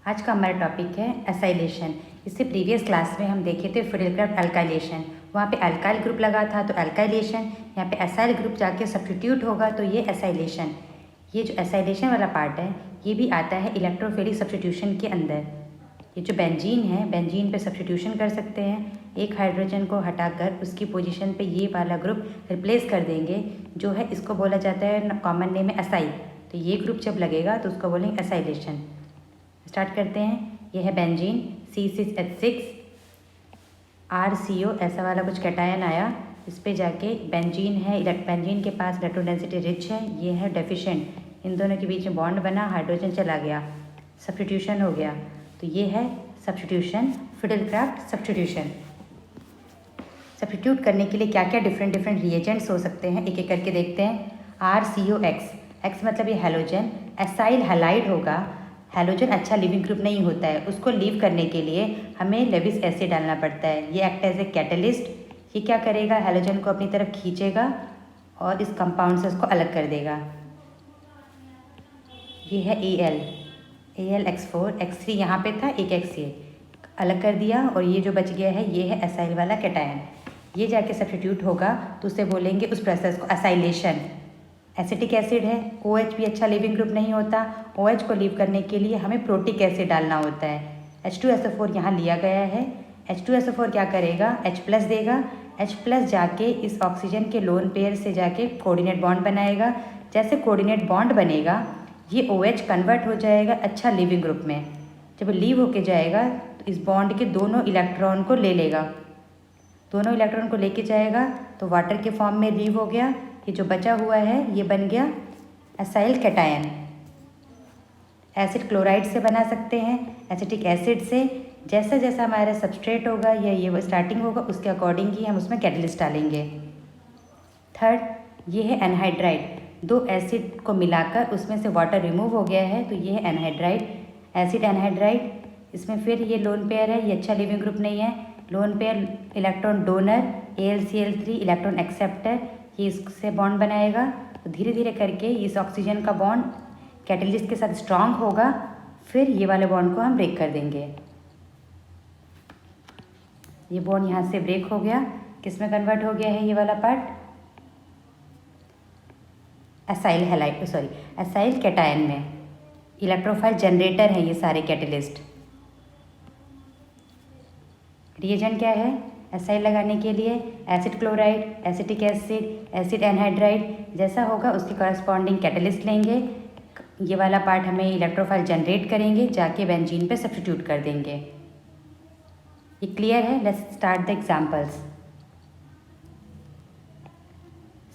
आज का हमारा टॉपिक है एसाइलेशन। इससे प्रीवियस क्लास में हम देखे थे फिडेलक्राफ्ट अल्काइलेशन, वहाँ पे अल्काइल ग्रुप लगा था तो अल्काइलेशन, यहाँ पे एसाइल ग्रुप जाके सब्स्टिट्यूट होगा तो ये एसाइलेशन। ये जो एसाइलेशन वाला पार्ट है ये भी आता है इलेक्ट्रोफिलिक सब्स्टिट्यूशन के अंदर। ये जो बेंजीन है, बेंजीन पे सब्स्टिट्यूशन कर सकते हैं, एक हाइड्रोजन को हटाकर उसकी पोजीशन पे ये वाला ग्रुप रिप्लेस कर देंगे, जो है इसको बोला जाता है कॉमन नेम है एसाइल। तो ये ग्रुप जब लगेगा तो उसको बोलेंगे एसाइलेशन। स्टार्ट करते हैं। ये है बेंजीन C6H6 RCO, ऐसा वाला कुछ कैटायन आया, इस पे जाके बेंजीन है, बेंजीन के पास इलेक्ट्रोडेंसिटी रिच है, ये है डेफिशिएंट, इन दोनों के बीच में बॉन्ड बना, हाइड्रोजन चला गया, सब्स्टिट्यूशन हो गया। तो ये है सब्स्टिट्यूशन, फिडेलक्राफ्ट सब्स्टिट्यूशन। सब्स्टिट्यूट करने के लिए क्या क्या डिफरेंट रिएजेंट्स हो सकते हैं, एक एक करके देखते हैं। RCOX, एक्स मतलब ये हैलोजन, एसाइल हैलाइड होगा। हैलोजन अच्छा लिविंग ग्रुप नहीं होता है, उसको लीव करने के लिए हमें लेविस एसिड डालना पड़ता है। ये एक्ट एज ए कैटलिस्ट, ये क्या करेगा, हैलोजन को अपनी तरफ खींचेगा और इस कंपाउंड से उसको अलग कर देगा। ये है AlX4, X3 यहाँ पे था, एक X ये अलग कर दिया, और ये जो बच गया है ये है एसाइल वाला कैटायन। ये जाके सब्स्टिट्यूट होगा तो उसे बोलेंगे उस प्रोसेस को एसाइलेशन। एसिटिक एसिड है, OH भी अच्छा लिविंग ग्रुप नहीं होता, OH को लीव करने के लिए हमें प्रोटिक एसिड डालना होता है। H2SO4 यहाँ लिया गया है, H2SO4 क्या करेगा, H+ देगा, H+ जाके इस ऑक्सीजन के लोन पेयर से जाके कोऑर्डिनेट बॉन्ड बनाएगा। जैसे कोऑर्डिनेट बॉन्ड बनेगा ये OH कन्वर्ट हो जाएगा अच्छा लिविंग ग्रुप में। जब लीव होके जाएगा तो इस बॉन्ड के दोनों इलेक्ट्रॉन को ले लेगा, दोनों इलेक्ट्रॉन को लेके जाएगा तो वाटर के फॉर्म में लीव हो गया। ये जो बचा हुआ है ये बन गया एसाइल कैटायन। एसिड क्लोराइड से बना सकते हैं, एसिटिक एसिड से। जैसा जैसा हमारा सबस्ट्रेट होगा या ये स्टार्टिंग होगा उसके अकॉर्डिंग ही हम उसमें कैटलिस्ट डालेंगे। थर्ड, ये है एनहाइड्राइड, दो एसिड को मिलाकर उसमें से वाटर रिमूव हो गया है तो ये है एनहाइड्राइड, एसिड एनहाइड्राइड। इसमें फिर ये लोन पेयर है, ये अच्छा लिविंग ग्रुप नहीं है। Lone pair electron donor, AlCl3 electron acceptor, ये इससे बॉन्ड बनाएगा। तो धीरे धीरे करके इस ऑक्सीजन का बॉन्ड कैटलिस्ट के साथ स्ट्रांग होगा, फिर ये वाले बॉन्ड को हम ब्रेक कर देंगे। ये बॉन्ड यहाँ से ब्रेक हो गया, किस में कन्वर्ट हो गया है ये वाला पार्ट, एसाइल कैटायन में। इलेक्ट्रोफाइल जनरेटर है ये सारे कैटलिस्ट। रिएजेंट क्या है एसाइल लगाने के लिए, acid chloride, acetic acid, acid anhydride. जैसा होगा उसके कॉरस्पॉन्डिंग कैटलिस्ट लेंगे, ये वाला पार्ट हमें इलेक्ट्रोफाइल जनरेट करेंगे, जाके बेंजीन पे सब्स्टिट्यूट कर देंगे। ये क्लियर है? Let's start the examples.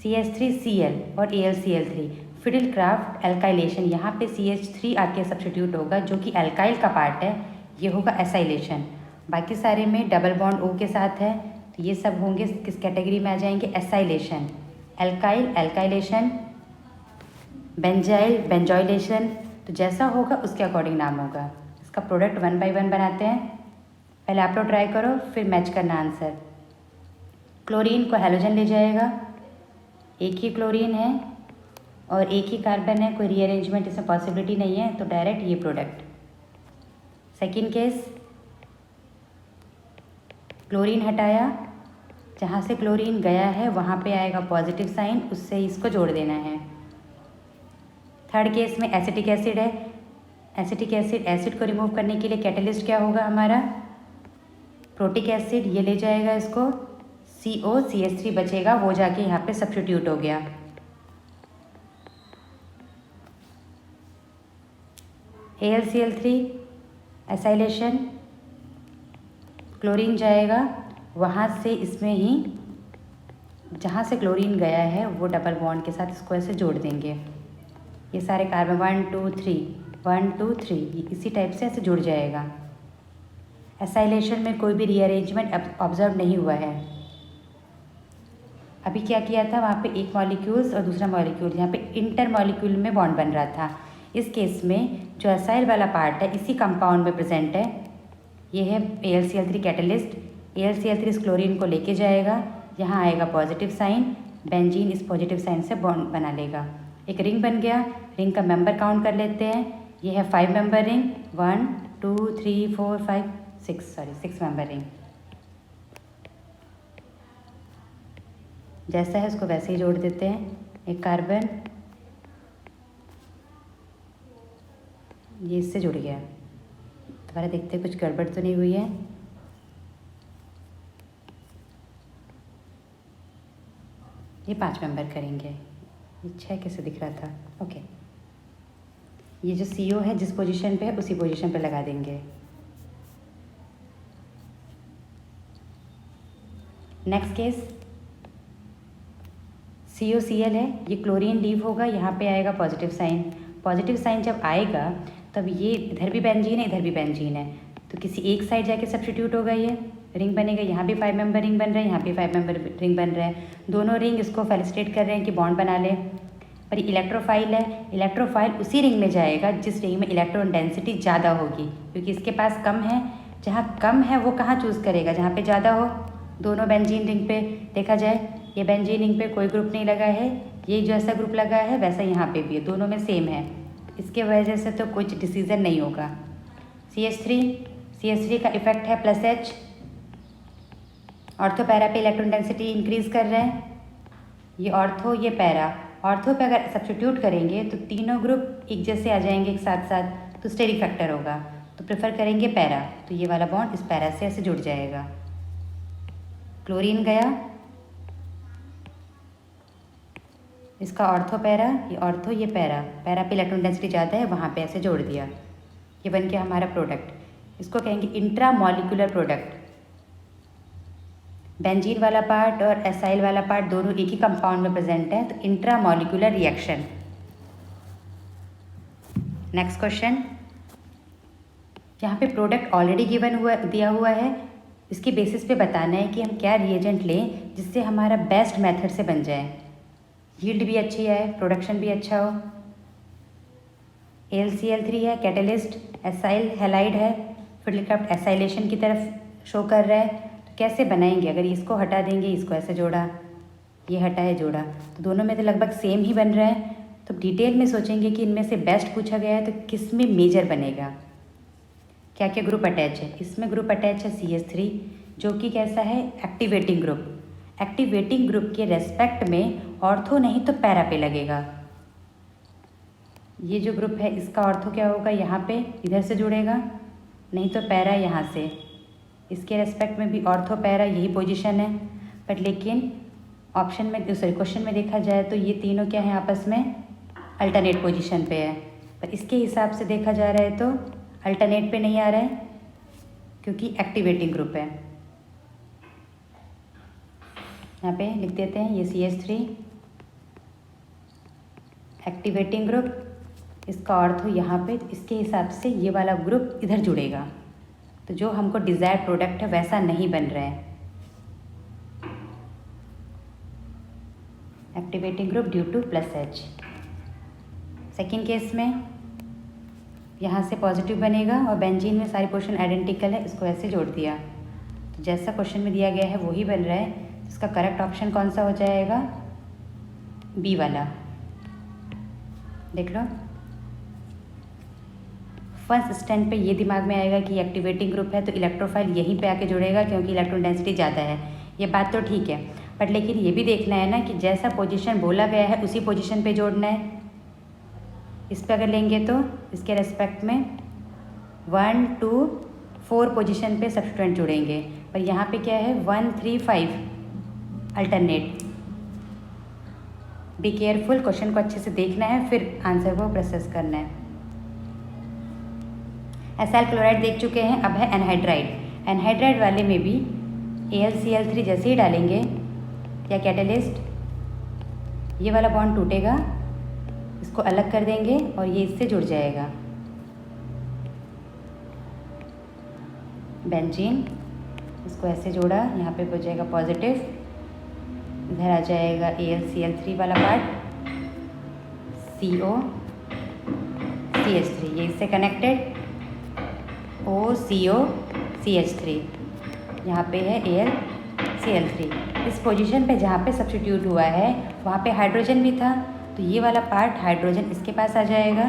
CH3Cl और AlCl3, फिडेलक्राफ्ट अल्काइलेशन। यहाँ पे CH3 आके सब्स्टिट्यूट होगा जो कि अल्काइल का पार्ट है, ये होगा एसाइलेशन। बाकी सारे में डबल बॉन्ड O के साथ है तो ये सब होंगे किस कैटेगरी में आ जाएंगे, acylation. Alkyl alkylation, benzyl benzoylation. तो जैसा होगा उसके अकॉर्डिंग नाम होगा। इसका प्रोडक्ट 1 बाय 1 बनाते हैं। पहले आप लोग ट्राई करो फिर मैच करना आंसर। क्लोरीन को हैलोजन ले जाएगा, एक ही क्लोरीन है और एक ही कार्बन है, कोई रीअरेंजमेंट इसमें पॉसिबिलिटी नहीं है, तो डायरेक्ट ये प्रोडक्ट। सेकेंड केस, क्लोरीन हटाया, जहाँ से क्लोरीन गया है वहाँ पे आएगा पॉजिटिव साइन, उससे इसको जोड़ देना है। थर्ड केस में एसिटिक एसिड है, एसिटिक एसिड को रिमूव करने के लिए कैटलिस्ट क्या होगा हमारा, प्रोटिक एसिड, ये ले जाएगा इसको, COCH3 बचेगा, वो जाके यहाँ पे सब्स्टिट्यूट हो गया। AlCl3 एसाइलेशन, क्लोरीन जाएगा, वहाँ से इसमें ही जहाँ से क्लोरीन गया है वो डबल बॉन्ड के साथ इसको ऐसे जोड़ देंगे। ये सारे कार्बन 1 2 3 ये इसी टाइप से ऐसे जुड़ जाएगा। एसाइलेशन में कोई भी रीअरेंजमेंट ऑब्जर्व नहीं हुआ है। अभी क्या किया था, वहाँ पे एक मॉलिक्यूल्स और दूसरा मॉलिक्यूल, यहाँ पे इंटर मॉलिक्यूल में बॉन्ड बन रहा था। इस केस में जो एसाइल वाला पार्ट है इसी कंपाउंड में प्रेजेंट है। ये है AlCl3 कैटलिस्ट, AlCl3 इस क्लोरीन को लेके जाएगा, यहाँ आएगा पॉजिटिव साइन, बेंजीन इस पॉजिटिव साइन से बॉन्ड बना लेगा, एक रिंग बन गया। रिंग का मेंबर काउंट कर लेते हैं, ये है 5 मेंबर रिंग, 1 2 3 4 5 6 6 मेंबर रिंग। जैसा है उसको वैसे ही जोड़ देते हैं। एक कार्बन ये इससे जुड़ गया। दोबारा देखते हैं कुछ गड़बड़ तो नहीं हुई है। ये 5 मेंबर करेंगे। ये 6 कैसे दिख रहा था? ओके, ये जो CO है जिस पोजीशन पे है उसी पोजीशन पे लगा देंगे। नेक्स्ट केस COCl है, ये क्लोरीन लीव होगा, यहाँ पे आएगा पॉजिटिव साइन। पॉजिटिव साइन जब आएगा तब ये इधर भी बेंजीन है, इधर भी बेंजीन है, तो किसी एक साइड जाके सब्स्टिट्यूट होगा, ये रिंग बनेगा। यहाँ भी 5 मेंबर रिंग बन रहा है, यहाँ भी 5 मेंबर रिंग बन रहा है। दोनों रिंग इसको फेलिसिटेट कर रहे हैं कि बॉन्ड बना ले। पर ये इलेक्ट्रोफाइल है, इलेक्ट्रोफाइल उसी रिंग में जाएगा जिस रिंग में इलेक्ट्रॉन डेंसिटी ज़्यादा होगी, क्योंकि इसके पास कम है। जहाँ कम है वो कहाँ चूज़ करेगा? जहाँ पे ज़्यादा हो। दोनों बेंजीन रिंग पे देखा जाए, ये बेंजीन रिंग पे कोई ग्रुप नहीं लगा है, ये जैसा ग्रुप लगा है वैसा यहाँ पे भी है, दोनों में सेम है। इसके वजह से तो कुछ डिसीजन नहीं होगा। CH3 का इफेक्ट है +H, ऑर्थो पैरा पे इलेक्ट्रॉन डेंसिटी इंक्रीज कर रहे हैं। ये ऑर्थो, ये पैरा। ऑर्थो पे अगर सब्स्टिट्यूट करेंगे तो तीनों ग्रुप एक जैसे आ जाएंगे एक साथ साथ, तो स्टेरिक फैक्टर होगा, तो प्रेफर करेंगे पैरा। तो ये वाला बॉन्ड इस पैरा से ऐसे जुड़ जाएगा। क्लोरीन गया, इसका ऑर्थो पैरा, ये ऑर्थो ये पैरा। पैरा पे इलेक्ट्रॉन डेंसिटी ज़्यादा है, वहाँ पे ऐसे जोड़ दिया। ये बन गया हमारा प्रोडक्ट। इसको कहेंगे इंट्रा मॉलिक्यूलर प्रोडक्ट। बेंजीन वाला पार्ट और एसाइल वाला पार्ट दोनों एक ही कंपाउंड में प्रेजेंट है, तो intra molecular reaction. Next question, यहाँ पे प्रोडक्ट ऑलरेडी दिया हुआ है। इसकी बेसिस पे बताना है कि हम क्या रिएजेंट लें जिससे हमारा बेस्ट मेथड से बन जाए, यील्ड भी अच्छी है, प्रोडक्शन भी अच्छा हो। AlCl3 है कैटलिस्ट, एसाइल हैलाइड है, फिल्डक्राफ्ट एसाइलेशन की तरफ शो कर रहा है। तो कैसे बनाएंगे? अगर इसको हटा देंगे, इसको ऐसे जोड़ा, ये हटा है जोड़ा, तो दोनों में तो लगभग सेम ही बन रहा है। तो डिटेल में सोचेंगे कि इनमें से बेस्ट पूछा गया है तो किस में मेजर बनेगा, क्या क्या ग्रुप अटैच है। इसमें ग्रुप अटैच है CH3, जो कि कैसा है? Activating group. एक्टिवेटिंग ग्रुप के रेस्पेक्ट में ऑर्थो नहीं तो पैरा पे लगेगा। ये जो ग्रुप है इसका ऑर्थो क्या होगा? यहाँ पे इधर से जुड़ेगा, नहीं तो पैरा यहाँ से। इसके रेस्पेक्ट में भी ऑर्थो पैरा यही पोजीशन है। बट लेकिन ऑप्शन में क्वेश्चन में देखा जाए तो ये तीनों क्या है? आपस में अल्टरनेट पोजीशन पे है। पर इसके हिसाब से देखा जा रहा है तो अल्टरनेट पे नहीं आ रहा है, क्योंकि एक्टिवेटिंग ग्रुप है। यहाँ पे लिख देते हैं ये CH3 एक्टिवेटिंग ग्रुप, इसका ऑर्थो यहाँ पे, इसके हिसाब से ये वाला ग्रुप इधर जुड़ेगा। तो जो हमको डिज़ायर्ड प्रोडक्ट है वैसा नहीं बन रहा है। Activating group due to +H। Second case में यहाँ से पॉजिटिव बनेगा और बेंजीन में सारी पोर्शन आइडेंटिकल है, इसको ऐसे जोड़ दिया। तो जैसा क्वेश्चन में दिया गया है वही बन रहा है। इसका करेक्ट ऑप्शन कौन सा हो जाएगा? B वाला। देख लो, फर्स्ट स्टैंड पे ये दिमाग में आएगा कि एक्टिवेटिंग ग्रुप है तो इलेक्ट्रोफाइल यहीं पे आके जुड़ेगा क्योंकि इलेक्ट्रॉन डेंसिटी ज़्यादा है। ये बात तो ठीक है, बट लेकिन ये भी देखना है ना कि जैसा पोजीशन बोला गया है उसी पोजीशन पे जोड़ना है। इस पर अगर लेंगे तो इसके रेस्पेक्ट में 1 2 4 पोजीशन पे सब्स्टिट्यूएंट जुड़ेंगे, पर यहाँ पे क्या है? 1 3 5 अल्टरनेट। बी केयरफुल, क्वेश्चन को अच्छे से देखना है, फिर आंसर को प्रोसेस करना है। एसाइल क्लोराइड देख चुके हैं, अब है एनहाइड्राइड। एनहाइड्राइड वाले में भी AlCl3 जैसे ही डालेंगे या कैटलिस्ट, ये वाला बॉन्ड टूटेगा, इसको अलग कर देंगे और ये इससे जुड़ जाएगा। बेंजीन, इसको ऐसे जोड़ा, यहाँ पे हो जाएगा पॉजिटिव, इधर आ जाएगा AlCl3 वाला पार्ट, CO CH3, ये इससे कनेक्टेड OCO CH3, यहाँ पे है AlCl3। इस पोजीशन पे जहाँ पे सब्स्टिट्यूट हुआ है वहाँ पे हाइड्रोजन भी था, तो ये वाला पार्ट हाइड्रोजन इसके पास आ जाएगा।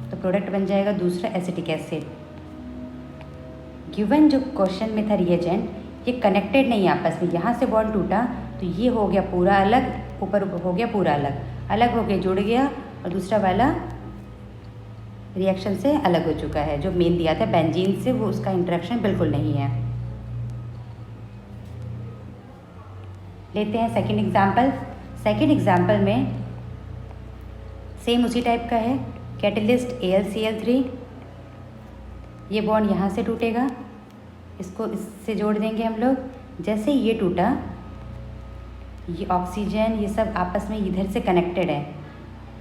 तो प्रोडक्ट बन जाएगा दूसरा एसिटिक एसिड। गिवन जो क्वेश्चन में था रिएजेंट, ये कनेक्टेड नहीं आपस में, यहाँ से बॉन्ड टूटा तो ये हो गया पूरा अलग, ऊपर हो गया पूरा अलग, अलग हो गया जुड़ गया, और दूसरा वाला रिएक्शन से अलग हो चुका है। जो मेन दिया था बेंजीन से वो उसका इंटरेक्शन बिल्कुल नहीं है। लेते हैं सेकंड एग्जांपल। सेकंड एग्जांपल में सेम उसी टाइप का है, कैटलिस्ट AlCl3। ये बॉन्ड यहाँ से टूटेगा, इसको इससे जोड़ देंगे हम लोग। जैसे ये टूटा, ये ऑक्सीजन ये सब आपस में इधर से कनेक्टेड है,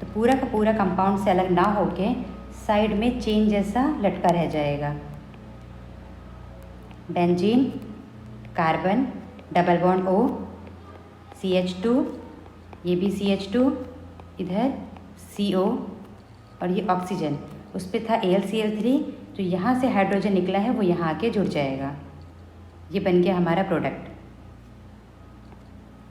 तो पूरा का पूरा कंपाउंड से अलग ना होके साइड में चेन जैसा लटका रह जाएगा। Benzene, carbon, double bond O, CH2, ये भी CH2, इधर CO, और ये ऑक्सीजन, उस पर था AlCl3, तो यहाँ से हाइड्रोजन निकला है वो यहाँ आके जुड़ जाएगा। ये बन गया हमारा प्रोडक्ट।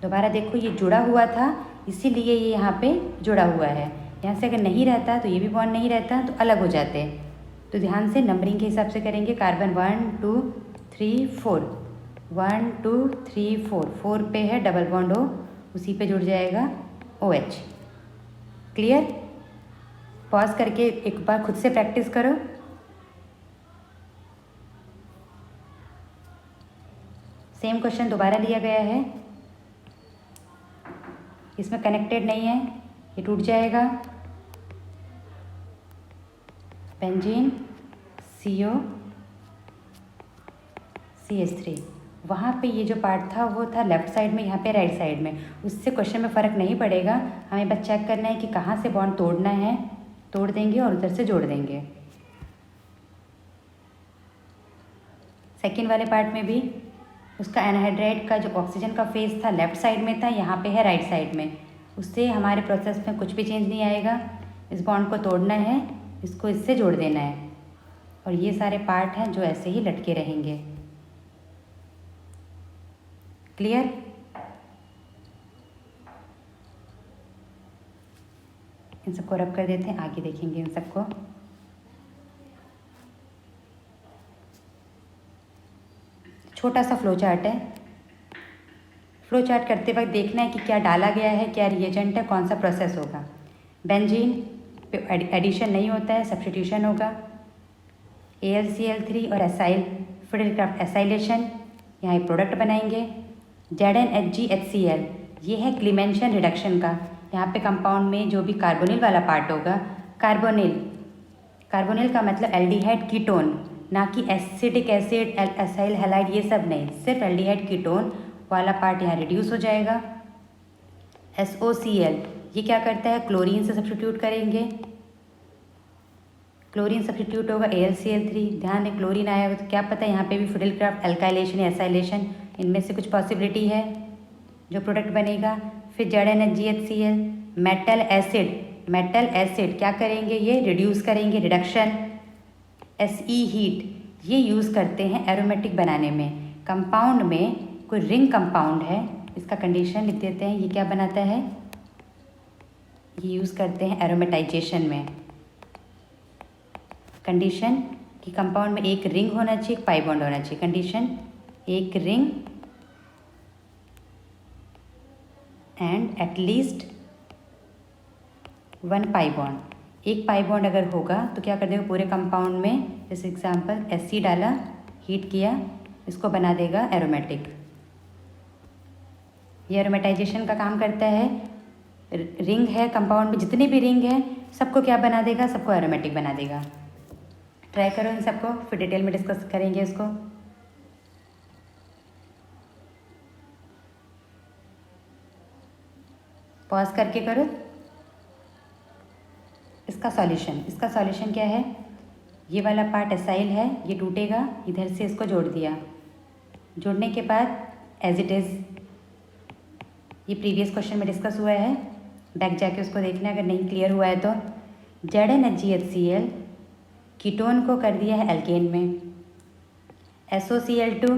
दोबारा देखो, ये जुड़ा हुआ था इसीलिए ये यहाँ पे जुड़ा हुआ है। यहाँ से अगर नहीं रहता तो ये भी बॉन्ड नहीं रहता, तो अलग हो जाते। तो ध्यान से नंबरिंग के हिसाब से करेंगे। कार्बन 1 2 3 4, 1 2 3 4, 4 पे है डबल बॉन्ड O, उसी पे जुड़ जाएगा OH। क्लियर? पॉज करके एक बार खुद से प्रैक्टिस करो। सेम क्वेश्चन दोबारा लिया गया है, इसमें कनेक्टेड नहीं है, ये टूट जाएगा। Benzene, CO, CH3। वहाँ पे ये जो पार्ट था वो था लेफ़्ट साइड में, यहाँ पे राइट साइड में। उससे क्वेश्चन में फ़र्क नहीं पड़ेगा, हमें बस चेक करना है कि कहाँ से बॉन्ड तोड़ना है, तोड़ देंगे और उधर से जोड़ देंगे। सेकेंड वाले पार्ट में भी उसका एनहाइड्राइड का जो ऑक्सीजन का फेस था लेफ़्ट साइड में था, यहाँ पे है राइट साइड में। उससे हमारे प्रोसेस में कुछ भी चेंज नहीं आएगा। इस बॉन्ड को तोड़ना है, इसको इससे जोड़ देना है, और ये सारे पार्ट हैं जो ऐसे ही लटके रहेंगे। क्लियर? इन सबको रब कर देते हैं, आगे देखेंगे इन सबको। छोटा सा फ्लो चार्ट है। फ्लो चार्ट करते वक्त देखना है कि क्या डाला गया है, क्या रिएजेंट है, कौन सा प्रोसेस होगा। बेंजीन पे एडिशन नहीं होता है, सब्स्टिट्यूशन होगा। AlCl3 और एसाइल फिडेलक्राफ्ट एसाइलेशन, यहाँ एक प्रोडक्ट बनाएंगे। ZnHgHCl, ये है क्लीमेंशन रिडक्शन का। यहाँ पे कंपाउंड में जो भी कार्बोनिल वाला पार्ट होगा, कार्बोनिल का मतलब एल्डिहाइड कीटोन, ना कि एसिडिक एसिड, एसाइल हैलाइड, ये सब नहीं, सिर्फ एल्डिहाइड कीटोन वाला पार्ट यहाँ रिड्यूस हो जाएगा। SOCl, ये क्या करता है, क्लोरीन से सब्स्टिट्यूट करेंगे। क्लोरीन सब्स्टिट्यूट होगा AlCl3। ध्यान है क्लोरीन आया तो क्या पता यहाँ पे भी फिडेलक्राफ्ट एल्काइलेशन या एसाइलेशन, इनमें से कुछ पॉसिबिलिटी है जो प्रोडक्ट बनेगा। फिर ZnHgHCl, मेटल एसिड क्या करेंगे, ये रिड्यूस करेंगे, रिडक्शन। SE हीट, ये यूज़ करते हैं एरोमेटिक बनाने में। कंपाउंड में कोई रिंग कंपाउंड है, इसका कंडीशन लिख देते हैं, ये क्या बनाता है, ये यूज़ करते हैं एरोमेटाइजेशन में। कंडीशन कि कंपाउंड में एक रिंग होना चाहिए, एक पाई बॉन्ड होना चाहिए। कंडीशन एक ring and at least 1 pi bond. एक पाई बॉन्ड अगर होगा तो क्या कर देगा पूरे कंपाउंड में, जैसे एग्जांपल Sc डाला, हीट किया, इसको बना देगा एरोमेटिक। ये एरोमेटाइजेशन का काम करता है। रिंग है कंपाउंड में, जितने भी रिंग है सबको क्या बना देगा, सबको एरोमेटिक बना देगा। ट्राई करो इन सबको, फिर डिटेल में डिस्कस करेंगे इसको। पॉज करके करो। इसका सॉल्यूशन क्या है, ये वाला पार्ट एसाइल है, ये टूटेगा, इधर से इसको जोड़ दिया। जोड़ने के बाद एज इट इज़, ये प्रीवियस क्वेश्चन में डिस्कस हुआ है, बैक जाके उसको देखना अगर नहीं क्लियर हुआ है तो। ZnHgHCl कीटोन को कर दिया है एल्केन में। SOCl2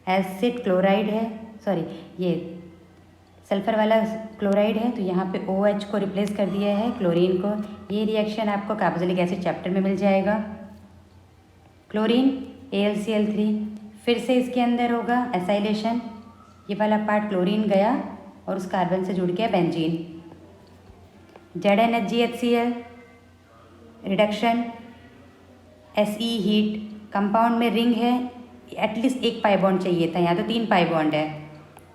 एसिड क्लोराइड है, सॉरी ये सल्फ़र वाला क्लोराइड है तो यहाँ पे OH को रिप्लेस कर दिया है क्लोरीन को। ये रिएक्शन आपको कार्बोक्सिलिक एसिड चैप्टर में मिल जाएगा। क्लोरीन AlCl3, फिर से इसके अंदर होगा एसाइलेशन। ये वाला पार्ट क्लोरीन गया और उस कार्बन से जुड़ गया benzene. ZnHgHCl reduction, Se heat, compound में रिंग है, एटलीस्ट एक पाई बॉन्ड चाहिए था, यहाँ तो 3 पाई बॉन्ड है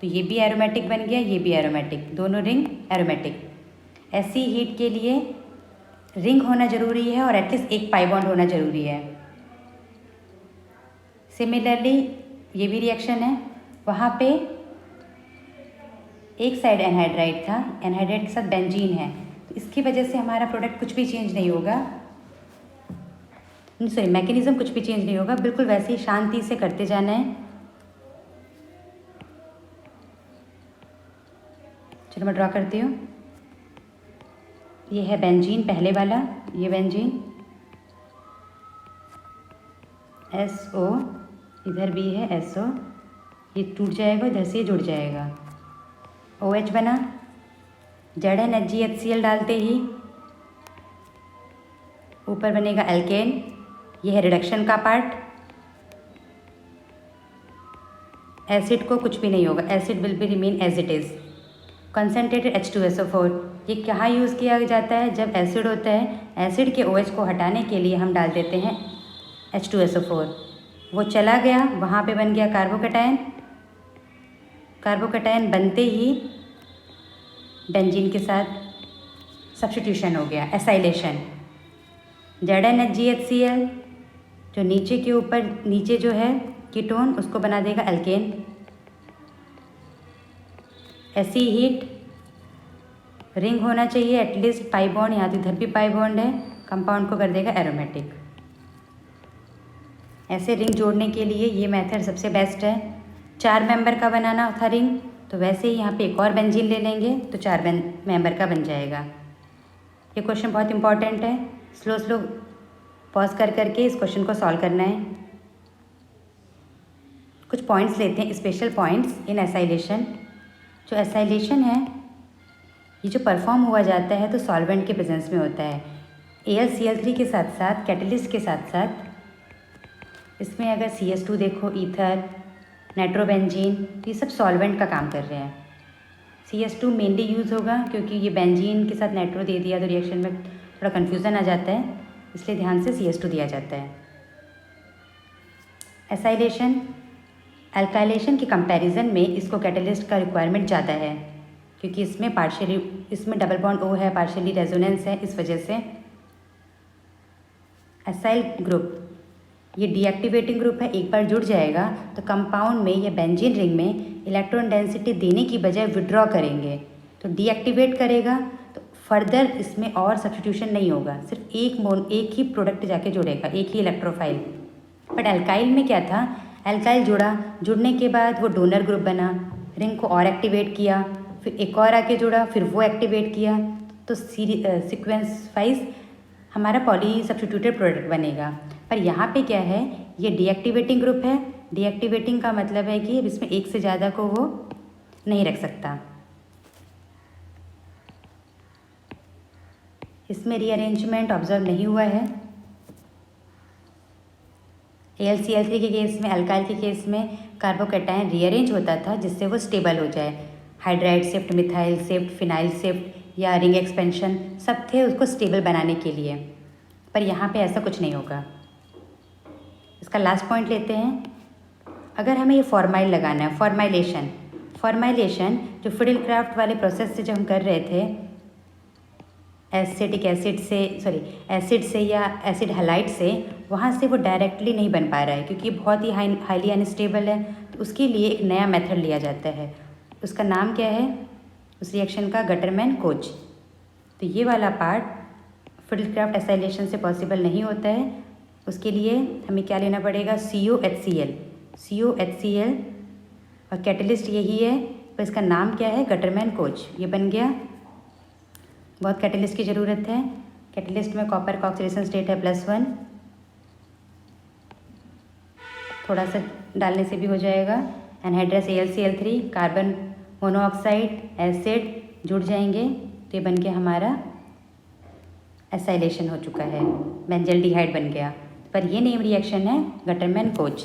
तो ये भी एरोमेटिक बन गया, ये भी एरोमेटिक, दोनों रिंग एरोमेटिक। Se हीट के लिए रिंग होना ज़रूरी है और एटलीस्ट एक पाई बॉन्ड होना ज़रूरी है। सिमिलरली ये भी रिएक्शन है, वहाँ पे एक साइड एनहाइड्राइड था, एनहाइड्राइड के साथ बेंजीन है तो इसकी वजह से हमारा प्रोडक्ट कुछ भी चेंज नहीं होगा, सॉरी मैकेनिज़्म कुछ भी चेंज नहीं होगा, बिल्कुल वैसे ही शांति से करते जाना है। चलो मैं ड्रॉ करती हूँ। ये है बेंजीन पहले वाला, ये बेंजीन SO, इधर भी है SO, ये टूट जाएगा, इधर से जुड़ जाएगा, OH बना। ZnHgHCl डालते ही ऊपर बनेगा एल्केन, ये है रिडक्शन का पार्ट। एसिड को कुछ भी नहीं होगा, acid will be remain as it is. Concentrated H2SO4, ये कहाँ यूज़ किया जाता है? जब एसिड होता है, एसिड के OH को हटाने के लिए हम डाल देते हैं H2SO4। वो चला गया, वहाँ पे बन गया कार्बोकैटायन। कार्बोकैटायन बनते ही बेंजीन के साथ सब्स्टिट्यूशन हो गया, एसाइलेशन। ZnHgHCl जो नीचे के ऊपर, नीचे जो है कीटोन, उसको बना देगा एल्केन। Se हीट, रिंग होना चाहिए एटलीस्ट पाई बॉन्ड, यहाँ तो इधर भी पाई बॉन्ड है, कंपाउंड को कर देगा एरोमेटिक। ऐसे रिंग जोड़ने के लिए ये मेथड सबसे बेस्ट है। 4 मेंबर का बनाना था रिंग, तो वैसे ही यहाँ पे एक और बेंजीन ले लेंगे तो 4 मेंबर का बन जाएगा। ये क्वेश्चन बहुत इंपॉर्टेंट है, स्लो पॉज कर करके इस क्वेश्चन को सॉल्व करना है। कुछ पॉइंट्स लेते हैं, स्पेशल पॉइंट्स इन एसाइलेशन। जो एसाइलेशन है, ये जो परफॉर्म हुआ जाता है तो सॉल्वेंट के प्रेजेंस में होता है। AlCl3 के साथ साथ कैटलिस्ट के साथ साथ इसमें अगर CS2 देखो, ईथर, नाइट्रोबेंजीन, तो ये सब सॉल्वेंट का काम कर रहे हैं। CS2 मेनली यूज़ होगा क्योंकि ये बेंजीन के साथ नाइट्रो दे दिया तो रिएक्शन में थोड़ा कन्फ्यूज़न आ जाता है, इसलिए ध्यान से CS2 दिया जाता है। एसाइलेशन अल्काइलेशन के कंपैरिजन में इसको कैटलिस्ट का रिक्वायरमेंट ज़्यादा है क्योंकि इसमें डबल बॉन्ड O है, पार्शियली रेजोनेंस है, इस वजह से। एसाइल ग्रुप ये डीएक्टिवेटिंग ग्रुप है, एक बार जुड़ जाएगा तो कंपाउंड में या बेंजीन रिंग में इलेक्ट्रॉन डेंसिटी देने की बजाय विड्रॉ करेंगे, तो डीएक्टिवेट करेगा तो फर्दर इसमें और सब्स्टिट्यूशन नहीं होगा, सिर्फ एक ही प्रोडक्ट जाके जुड़ेगा, एक ही इलेक्ट्रोफाइल। बट अल्काइल में क्या था, अल्काइल जुड़ने के बाद वो डोनर ग्रुप बना, रिंग को और एक्टिवेट किया, फिर एक और आके जुड़ा, फिर वो एक्टिवेट किया, तो सीक्वेंस वाइज हमारा पॉली सब्स्टिट्यूटेड प्रोडक्ट बनेगा। पर यहाँ पे क्या है, ये डीएक्टिवेटिंग ग्रुप है। डीएक्टिवेटिंग का मतलब है कि इसमें एक से ज़्यादा को वो नहीं रख सकता। इसमें रीअरेंजमेंट ऑब्जर्व नहीं हुआ है। AlCl3 के केस में, अल्काइल के केस में कार्बोकैटायन रीअरेंज होता था जिससे वो स्टेबल हो जाए। Hydride shift, methyl shift, phenyl shift या रिंग एक्सपेंशन सब थे उसको स्टेबल बनाने के लिए, पर यहाँ पे ऐसा कुछ नहीं होगा। इसका लास्ट पॉइंट लेते हैं। अगर हमें ये फॉर्माइल लगाना है, फॉर्माइलेशन जो फिडलक्राफ्ट वाले प्रोसेस से जो हम कर रहे थे, एसिड से या एसिड हैलाइड से, वहाँ से वो डायरेक्टली नहीं बन पा रहा है क्योंकि बहुत ही हाईली अनस्टेबल है, तो उसके लिए एक नया मेथड लिया जाता है। उसका नाम क्या है उस रिएक्शन का? गटरमैन-कोच। तो ये वाला पार्ट फिडलक्राफ्ट एसाइलेशन से पॉसिबल नहीं होता है, उसके लिए हमें क्या लेना पड़ेगा? COHCl और कैटलिस्ट यही है, तो इसका नाम क्या है? गटरमैन-कोच। ये बन गया। बहुत कैटलिस्ट की ज़रूरत है। कैटलिस्ट में कॉपर का ऑक्सीडेशन स्टेट है +1, थोड़ा सा डालने से भी हो जाएगा। Anhydrous AlCl3, carbon monoxide acid जुड़ जाएंगे तो ये बन के हमारा एसाइलेशन हो चुका है, बेंजल्डिहाइड बन गया। पर ये नेम रिएक्शन है गटरमैन कोच।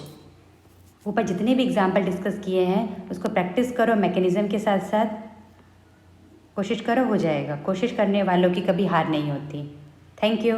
ऊपर जितने भी एग्जाम्पल डिस्कस किए हैं उसको प्रैक्टिस करो मैकेनिज़्म के साथ साथ, कोशिश करो हो जाएगा। कोशिश करने वालों की कभी हार नहीं होती। Thank you.